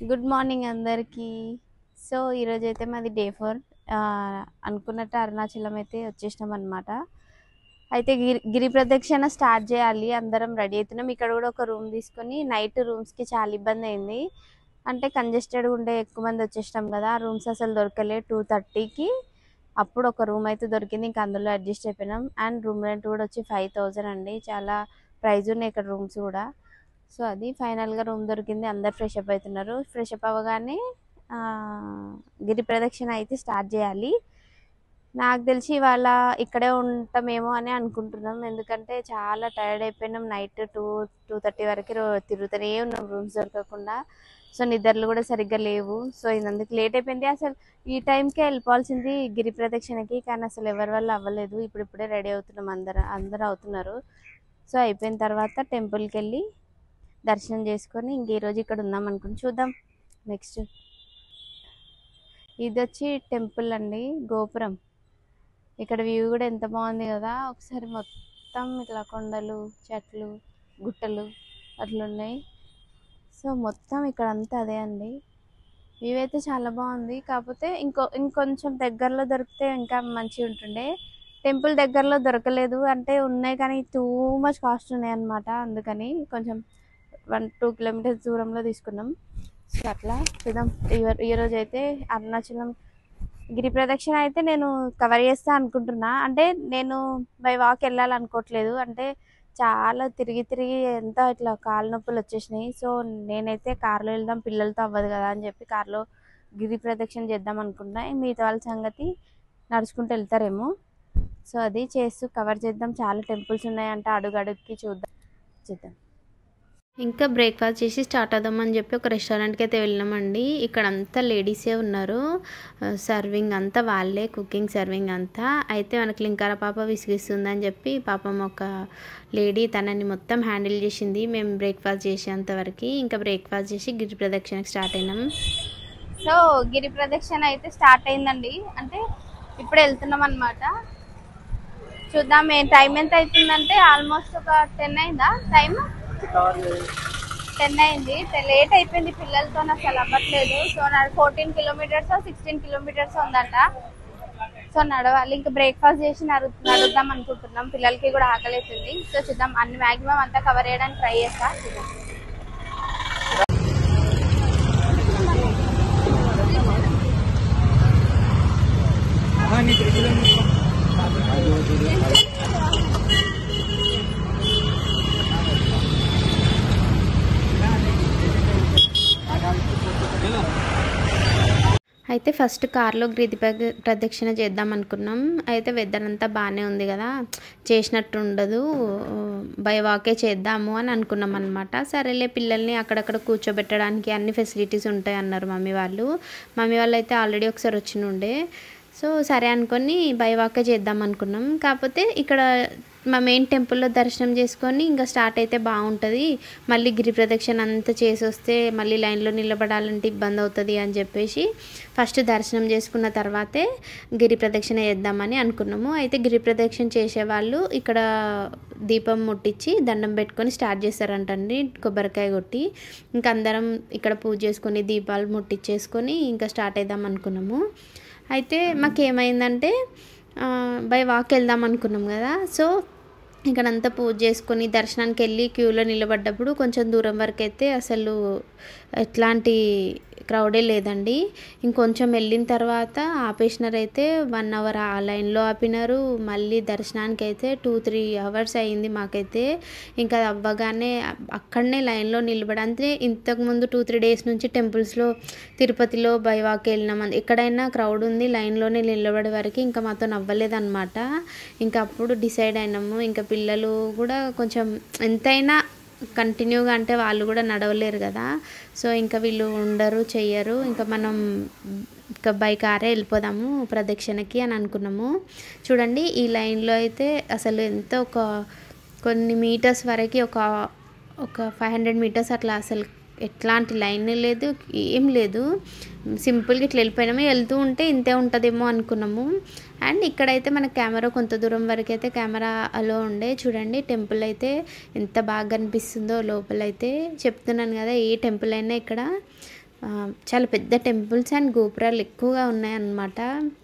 Good morning అందరికీ. So ఈరోజైతే మాది డే 4. అనుకున్నట్టు అరుణాచలం అయితే వచ్చేసినాం అనమాట. అయితే గిరి ప్రదక్షిణ స్టార్ట్ చేయాలి, అందరం రెడీ అవుతున్నాం. ఇక్కడ కూడా ఒక రూమ్ తీసుకొని నైట్ రూమ్స్కి చాలా ఇబ్బంది అయింది. అంటే కంజెస్టెడ్ ఉండే ఎక్కువ మంది వచ్చేసినాం కదా, రూమ్స్ అసలు దొరకలే. 2:30కి అప్పుడు ఒక రూమ్ అయితే దొరికింది, ఇంకా అందులో అడ్జస్ట్ అయిపోయినాం. అండ్ రూమ్ రెంట్ కూడా వచ్చి 5,000 అండి. చాలా ప్రైజ్ ఉన్నాయి ఇక్కడ రూమ్స్ కూడా. సో అది ఫైనల్గా రూమ్ దొరికింది. అందరు ఫ్రెష్ అప్ అవుతున్నారు. ఫ్రెష్ అప్ అవ్వగానే గిరి ప్రదక్షిణ అయితే స్టార్ట్ చేయాలి. నాకు తెలిసి ఇవాళ ఇక్కడే ఉంటామేమో అని అనుకుంటున్నాం, ఎందుకంటే చాలా టైర్డ్ అయిపోయినాం. నైట్ 2:30 వరకు తిరుగుతూనే ఉన్నాం రూమ్స్ దొరకకుండా. సో నిద్రలు కూడా సరిగ్గా లేవు. సో ఇందుకు లేట్ అయిపోయింది. అసలు ఈ టైంకే వెళ్ళిపోవాల్సింది గిరి ప్రదక్షిణకి, కానీ అసలు ఎవరి వల్ల అవ్వలేదు. ఇప్పుడిప్పుడే రెడీ అవుతున్నాం, అందరు అవుతున్నారు. సో అయిపోయిన తర్వాత టెంపుల్కి వెళ్ళి దర్శనం చేసుకొని ఇంక ఈరోజు ఇక్కడ ఉందాం అనుకుని చూద్దాం. నెక్స్ట్ ఇది వచ్చి టెంపుల్ అండి, గోపురం. ఇక్కడ వ్యూ కూడా ఎంత బాగుంది కదా. ఒకసారి మొత్తం ఇట్లా కొండలు, చెట్లు, గుట్టలు అట్లున్నాయి. సో మొత్తం ఇక్కడ అంతా అదే అండి. వ్యూ అయితే చాలా బాగుంది. కాకపోతే ఇంకొంచెం దగ్గరలో దొరికితే ఇంకా మంచిగా ఉంటుండే. టెంపుల్ దగ్గరలో దొరకలేదు, అంటే ఉన్నాయి కానీ టూ మచ్ కాస్ట్ ఉన్నాయి అన్నమాట. అందుకని కొంచెం 1-2 కిలోమీటర్స్ దూరంలో తీసుకున్నాం. సో అట్లా చూద్దాం. ఈరోజు అయితే అరుణాచలం గిరి ప్రదక్షిణ అయితే నేను కవర్ చేస్తా అనుకుంటున్నా. అంటే నేను బై వాక్ వెళ్ళాలనుకోవట్లేదు, అంటే చాలా తిరిగి తిరిగి ఎంత ఇట్లా కాళ్ళ నొప్పులు వచ్చేసినాయి. సో నేనైతే కార్లో వెళ్దాం, పిల్లలతో అవ్వదు కదా అని చెప్పి కార్లో గిరి ప్రదక్షిణ చేద్దాం అనుకుంటున్నా. మిగతా వాళ్ళ సంగతి నడుచుకుంటూ వెళ్తారేమో. సో అది చేస్తూ కవర్ చేద్దాం. చాలా టెంపుల్స్ ఉన్నాయంట, అడుగు అడుగుకి చూద్దాం. ఇంకా బ్రేక్ఫాస్ట్ చేసి స్టార్ట్ అవుదామని చెప్పి ఒక రెస్టారెంట్కి అయితే వెళ్ళినామండి. ఇక్కడ అంతా లేడీసే ఉన్నారు, సర్వింగ్ అంతా వాళ్ళే, కుకింగ్ సర్వింగ్ అంతా. అయితే మనకి లింకార పాప విసిగిస్తుందని చెప్పి పాపం ఒక లేడీ తనని మొత్తం హ్యాండిల్ చేసింది మేము బ్రేక్ఫాస్ట్ చేసేంతవరకు. ఇంకా బ్రేక్ఫాస్ట్ చేసి గిరి ప్రదక్షిణకి స్టార్ట్ అయినాం. సో గిరి ప్రదక్షిణ అయితే స్టార్ట్ అయిందండి, అంటే ఇప్పుడు వెళ్తున్నాం అనమాట. చూద్దాం టైం ఎంత అవుతుందంటే ఆల్మోస్ట్ ఒక 10 అయిందా, టైం 10 అయింది. లేట్ అయిపోయింది, పిల్లలతో అసలు అవ్వట్లేదు. సో 14 కిలోమీటర్స్ 16 కిలోమీటర్స్ ఉందంట. సో నడవాలి. ఇంకా బ్రేక్ఫాస్ట్ చేసి నడుద్దాం అనుకుంటున్నాం. పిల్లలకి కూడా ఆకలి అవుతుంది. సో చూద్దాం, అన్ని మ్యాక్సిమం అంతా కవర్ చేయడానికి ట్రై చేస్తా. చూద్దాం. అయితే ఫస్ట్ కార్లో గిరి ప్రదక్షిణ చేద్దాం అనుకున్నాం. అయితే వెదర్ అంతా బాగానే ఉంది కదా, చేసినట్టు ఉండదు, బై వాకే చేద్దాము అని అనుకున్నాం అనమాట. సరేలే, పిల్లల్ని అక్కడక్కడ కూర్చోబెట్టడానికి అన్ని ఫెసిలిటీస్ ఉంటాయి అన్నారు మమ్మీ వాళ్ళు. మమ్మీ వాళ్ళు అయితే ఆల్రెడీ ఒకసారి వచ్చినుండే. సో సరే అనుకొని బై వాకే చేద్దాం అనుకున్నాం. కాకపోతే ఇక్కడ మా మెయిన్ టెంపుల్లో దర్శనం చేసుకొని ఇంకా స్టార్ట్ అయితే బాగుంటుంది. మళ్ళీ గిరి ప్రదక్షిణ అంతా చేసి వస్తే మళ్ళీ లైన్లో నిలబడాలంటే ఇబ్బంది అవుతుంది అని చెప్పేసి ఫస్ట్ దర్శనం చేసుకున్న తర్వాతే గిరి ప్రదక్షిణ చేద్దామని అనుకున్నాము. అయితే గిరి ప్రదక్షిణ చేసేవాళ్ళు ఇక్కడ దీపం ముట్టించి దండం పెట్టుకొని స్టార్ట్ చేస్తారంటండి, కొబ్బరికాయ కొట్టి. ఇంకా అందరం ఇక్కడ పూజ చేసుకొని దీపాలు ముట్టించేసుకొని ఇంకా స్టార్ట్ అయిద్దాం అనుకున్నాము. అయితే మాకేమైందంటే బై వాక్ వెళ్దాం అనుకున్నాం కదా. సో ఇక్కడంతా పూజ చేసుకొని దర్శనానికి వెళ్ళి క్యూలో నిలబడ్డప్పుడు కొంచెం దూరం వరకు అయితే అసలు ఎట్లాంటి క్రౌడే లేదండి. ఇంకొంచెం వెళ్ళిన తర్వాత ఆపేసినారు. అయితే 1 అవర్ ఆ లైన్లో ఆపినారు. మళ్ళీ దర్శనానికి అయితే 2-3 అవర్స్ అయింది మాకైతే. ఇంకా అవ్వగానే అక్కడనే లైన్లో నిలబడి, ఇంతకుముందు 2-3 డేస్ నుంచి టెంపుల్స్లో తిరుపతిలో బై వాక్ వెళ్ళినాం, ఎక్కడైనా క్రౌడ్ ఉంది లైన్లోనే నిలబడే వరకు ఇంకా మాతో నవ్వలేదన్నమాట. ఇంకా అప్పుడు డిసైడ్ అయినాము. ఇంకా పిల్లలు కూడా కొంచెం ఎంతైనా కంటిన్యూగా అంటే వాళ్ళు కూడా నడవలేరు కదా. సో ఇంకా వీళ్ళు ఉండరు, చెయ్యరు, ఇంకా మనం ఇంకా బై కారే వెళ్ళిపోదాము ప్రదక్షిణకి అని అనుకున్నాము. చూడండి ఈ లైన్లో అయితే అసలు ఎంత కొన్ని మీటర్స్ వరకు ఒక 500 మీటర్స్ అట్లా అసలు ఎట్లాంటి లైన్ లేదు, ఏం లేదు. సింపుల్గా ఇట్లా వెళ్ళిపోయినాము. వెళ్తూ ఉంటే ఇంతే ఉంటుందేమో అనుకున్నాము. అండ్ ఇక్కడైతే మన కెమెరా కొంత దూరం వరకు అయితే కెమెరా అలో ఉండే. చూడండి టెంపుల్ అయితే ఎంత బాగా కనిపిస్తుందో లోపలైతే. చెప్తున్నాను కదా, ఏ టెంపుల్ అయినా ఇక్కడ చాలా పెద్ద టెంపుల్స్ అండ్ గోపురాలు ఎక్కువగా ఉన్నాయన్నమాట.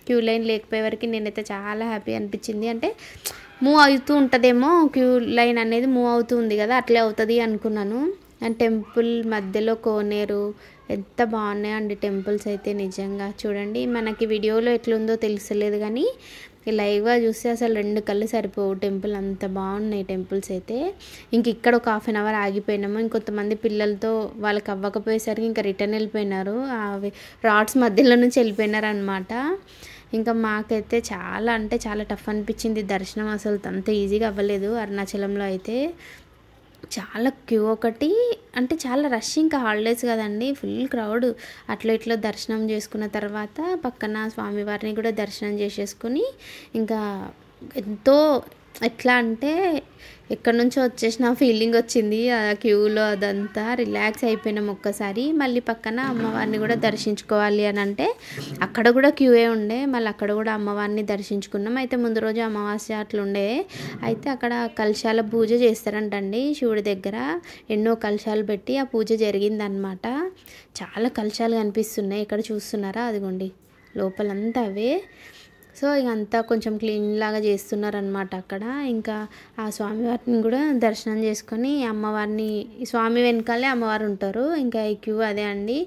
క్యూ లైన్ లేకపోయే వరకు నేనైతే చాలా హ్యాపీ అనిపించింది. అంటే మూవ్ అవుతూ ఉంటుందేమో, క్యూ లైన్ అనేది మూవ్ అవుతూ ఉంది కదా, అట్లే అవుతుంది అనుకున్నాను. అండ్ టెంపుల్ మధ్యలో కోనేరు ఎంత బాగున్నాయండి టెంపుల్స్ అయితే. నిజంగా చూడండి, మనకి వీడియోలో ఎట్లుందో తెలుస్తలేదు కానీ లైవ్గా చూస్తే అసలు 2 కళ్ళు సరిపోవు, టెంపుల్ అంత బాగున్నాయి టెంపుల్స్ అయితే. ఇంక ఇక్కడ ఒక హాఫ్ అన్ అవర్ ఆగిపోయినాము. ఇంకొంతమంది పిల్లలతో వాళ్ళకి అవ్వకపోయేసరికి ఇంకా రిటర్న్ వెళ్ళిపోయినారు. అవి రాడ్స్ మధ్యలో నుంచి వెళ్ళిపోయినారు అనమాట. ఇంకా మాకైతే చాలా అంటే చాలా టఫ్ అనిపించింది దర్శనం. అసలు అంత ఈజీగా అవ్వలేదు అరుణాచలంలో అయితే. చాలా క్యూ ఒకటి, అంటే చాలా రష్, ఇంకా హాలిడేస్ కదండి, ఫుల్ క్రౌడ్. అట్లా ఇట్లా దర్శనం చేసుకున్న తర్వాత పక్కన స్వామివారిని కూడా దర్శనం చేసేసుకుని ఇంకా ఎంతో ఎట్లా అంటే ఎక్కడి నుంచో వచ్చేసిన ఫీలింగ్ వచ్చింది. ఆ క్యూలో అదంతా రిలాక్స్ అయిపోయినాం ఒక్కసారి. మళ్ళీ పక్కన అమ్మవారిని కూడా దర్శించుకోవాలి అని అంటే అక్కడ కూడా క్యూఏ ఉండే. మళ్ళీ అక్కడ కూడా అమ్మవారిని దర్శించుకున్నాం. అయితే ముందు రోజు అమావాస్య అట్లుండే. అయితే అక్కడ కలశాల పూజ చేస్తారంటండి శివుడి దగ్గర. ఎన్నో కలశాలు పెట్టి ఆ పూజ జరిగిందనమాట. చాలా కలశాలు కనిపిస్తున్నాయి ఇక్కడ, చూస్తున్నారా, అదిగోండి లోపలంతా అవే. సో ఇక అంతా కొంచెం క్లీన్ లాగా చేస్తున్నారనమాట అక్కడ. ఇంకా ఆ స్వామివారిని కూడా దర్శనం చేసుకొని అమ్మవారిని, స్వామి వెనకాలే అమ్మవారు ఉంటారు. ఇంకా ఈ క్యూ అదే అండి.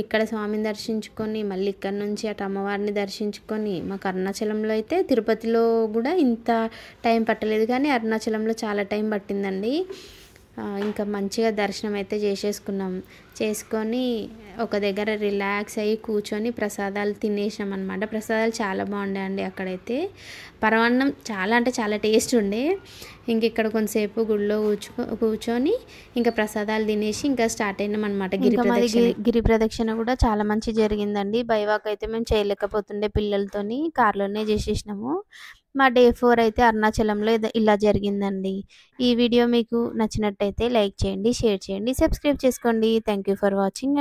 ఇక్కడ స్వామిని దర్శించుకొని మళ్ళీ ఇక్కడ నుంచి అటు అమ్మవారిని దర్శించుకొని, మాకు అరుణాచలంలో అయితే, తిరుపతిలో కూడా ఇంత టైం పట్టలేదు కానీ అరుణాచలంలో చాలా టైం పట్టిందండి. ఇంకా మంచిగా దర్శనం అయితే చేసేసుకున్నాం. చేసుకొని ఒక దగ్గర రిలాక్స్ అయ్యి కూర్చొని ప్రసాదాలు తినేసాం అనమాట. ప్రసాదాలు చాలా బాగుండాయండి అక్కడైతే. పరమాన్నం చాలా అంటే చాలా టేస్ట్ ఉండే. ఇంక ఇక్కడ కొంతసేపు గుడిలో కూర్చొని ఇంకా ప్రసాదాలు తినేసి ఇంకా స్టార్ట్ అయినాం అనమాట గిరి ప్రదక్షిణ కూడా చాలా మంచి జరిగిందండి. బైవాక్ అయితే మేము చేయలేకపోతుండే పిల్లలతోని, కార్లోనే చేసేసినాము. మా డే 4 అయితే అరుణాచలంలో ఇలా జరిగిందండి. ఈ వీడియో మీకు నచ్చినట్టయితే లైక్ చేయండి, షేర్ చేయండి, సబ్స్క్రైబ్ చేసుకోండి. Thank you for watching.